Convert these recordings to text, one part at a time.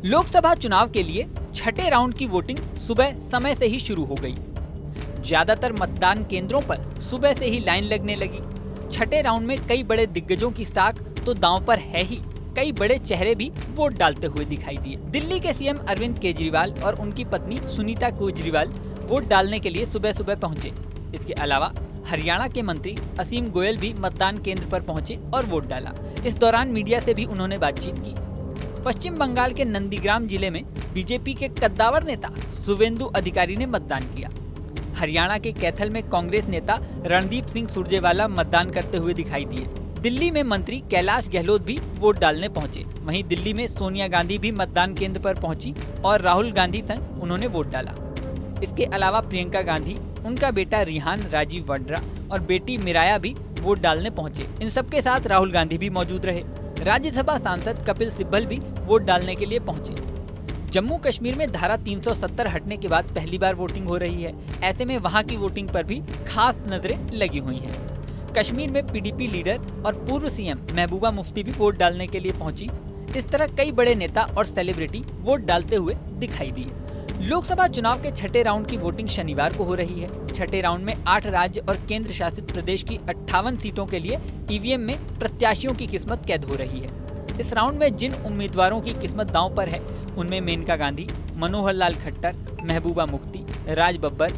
लोकसभा चुनाव के लिए छठे राउंड की वोटिंग सुबह समय से ही शुरू हो गई। ज्यादातर मतदान केंद्रों पर सुबह से ही लाइन लगने लगी। छठे राउंड में कई बड़े दिग्गजों की साख तो दांव पर है ही, कई बड़े चेहरे भी वोट डालते हुए दिखाई दिए। दिल्ली के सीएम अरविंद केजरीवाल और उनकी पत्नी सुनीता केजरीवाल वोट डालने के लिए सुबह सुबह पहुंचे। इसके अलावा हरियाणा के मंत्री असीम गोयल भी मतदान केंद्र पर पहुंचे और वोट डाला। इस दौरान मीडिया से भी उन्होंने बातचीत की। पश्चिम बंगाल के नंदीग्राम जिले में बीजेपी के कद्दावर नेता शुवेंदु अधिकारी ने मतदान किया। हरियाणा के कैथल में कांग्रेस नेता रणदीप सिंह सुरजेवाला मतदान करते हुए दिखाई दिए। दिल्ली में मंत्री कैलाश गहलोत भी वोट डालने पहुंचे। वहीं दिल्ली में सोनिया गांधी भी मतदान केंद्र पर पहुंची और राहुल गांधी संग उन्होंने वोट डाला। इसके अलावा प्रियंका गांधी, उनका बेटा रिहान राजीव वड्रा और बेटी मिराया भी वोट डालने पहुंचे। इन सबके साथ राहुल गांधी भी मौजूद रहे। राज्यसभा सांसद कपिल सिब्बल भी वोट डालने के लिए पहुंचे। जम्मू कश्मीर में धारा 370 हटने के बाद पहली बार वोटिंग हो रही है। ऐसे में वहां की वोटिंग पर भी खास नजरें लगी हुई हैं। कश्मीर में पीडीपी लीडर और पूर्व सीएम महबूबा मुफ्ती भी वोट डालने के लिए पहुंची। इस तरह कई बड़े नेता और सेलिब्रिटी वोट डालते हुए दिखाई दिए। लोकसभा चुनाव के छठे राउंड की वोटिंग शनिवार को हो रही है। छठे राउंड में 8 राज्य और केंद्र शासित प्रदेश की 58 सीटों के लिए ईवीएम में प्रत्याशियों की किस्मत कैद हो रही है। इस राउंड में जिन उम्मीदवारों की किस्मत दांव पर है उनमें मेनका गांधी, मनोहर लाल खट्टर, महबूबा मुफ्ती, राज बब्बर,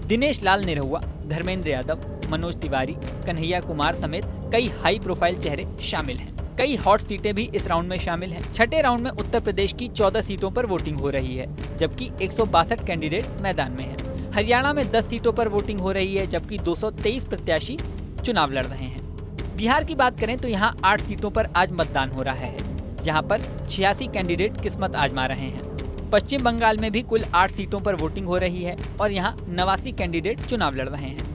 दिनेश लाल निरहुआ, धर्मेंद्र यादव, मनोज तिवारी, कन्हैया कुमार समेत कई हाई प्रोफाइल चेहरे शामिल हैं। कई हॉट सीटें भी इस राउंड में शामिल हैं। छठे राउंड में उत्तर प्रदेश की 14 सीटों पर वोटिंग हो रही है, जबकि 162 कैंडिडेट मैदान में हैं। हरियाणा में 10 सीटों पर वोटिंग हो रही है, जबकि 223 प्रत्याशी चुनाव लड़ रहे हैं। बिहार की बात करें तो यहाँ 8 सीटों पर आज मतदान हो रहा है, जहाँ पर 86 कैंडिडेट किस्मत आजमा रहे हैं। पश्चिम बंगाल में भी कुल 8 सीटों पर वोटिंग हो रही है और यहाँ 89 कैंडिडेट चुनाव लड़ रहे हैं।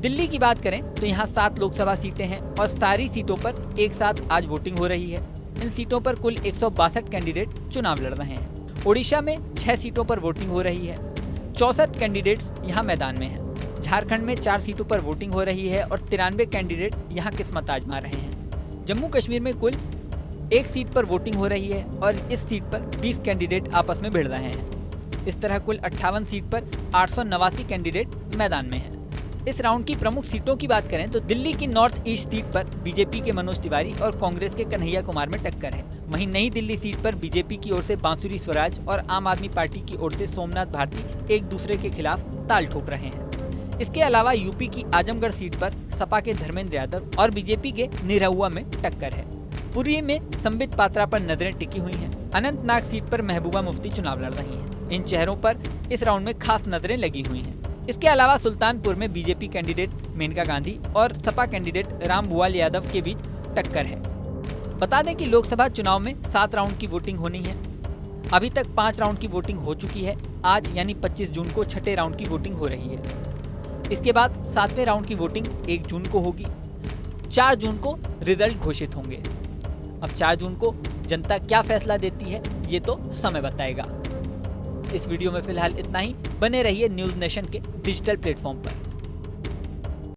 दिल्ली की बात करें तो यहाँ 7 लोकसभा सीटें हैं और सारी सीटों पर एक साथ आज वोटिंग हो रही है। इन सीटों पर कुल 162 कैंडिडेट चुनाव लड़ रहे हैं। ओडिशा में 6 सीटों पर वोटिंग हो रही है। 64 कैंडिडेट्स यहाँ मैदान में हैं। झारखंड में 4 सीटों पर वोटिंग हो रही है और 93 कैंडिडेट यहाँ किस्मत आजमा रहे हैं। जम्मू कश्मीर में कुल 1 सीट पर वोटिंग हो रही है और इस सीट पर 20 कैंडिडेट आपस में भिड़ रहे हैं। इस तरह कुल 58 सीट पर 889 कैंडिडेट मैदान में हैं। इस राउंड की प्रमुख सीटों की बात करें तो दिल्ली की नॉर्थ ईस्ट सीट पर बीजेपी के मनोज तिवारी और कांग्रेस के कन्हैया कुमार में टक्कर है। वहीं नई दिल्ली सीट पर बीजेपी की ओर से बांसुरी स्वराज और आम आदमी पार्टी की ओर से सोमनाथ भारती एक दूसरे के खिलाफ ताल ठोक रहे हैं। इसके अलावा यूपी की आजमगढ़ सीट पर सपा के धर्मेंद्र यादव और बीजेपी के निरहुआ में टक्कर है। पुरी में संबित पात्रा पर नजरें टिकी हुई हैं। अनंतनाग सीट पर महबूबा मुफ्ती चुनाव लड़ रही हैं। इन चेहरों पर इस राउंड में खास नजरें लगी हुई हैं। इसके अलावा सुल्तानपुर में बीजेपी कैंडिडेट मेनका गांधी और सपा कैंडिडेट राम भुआल यादव के बीच टक्कर है। बता दें कि लोकसभा चुनाव में 7 राउंड की वोटिंग होनी है। अभी तक 5 राउंड की वोटिंग हो चुकी है। आज यानी 25 जून को छठे राउंड की वोटिंग हो रही है। इसके बाद 7वें राउंड की वोटिंग 1 जून को होगी। 4 जून को रिजल्ट घोषित होंगे। अब 4 जून को जनता क्या फैसला देती है ये तो समय बताएगा। इस वीडियो में फिलहाल इतना ही। बने रहिए न्यूज़ नेशन के डिजिटल प्लेटफॉर्म पर।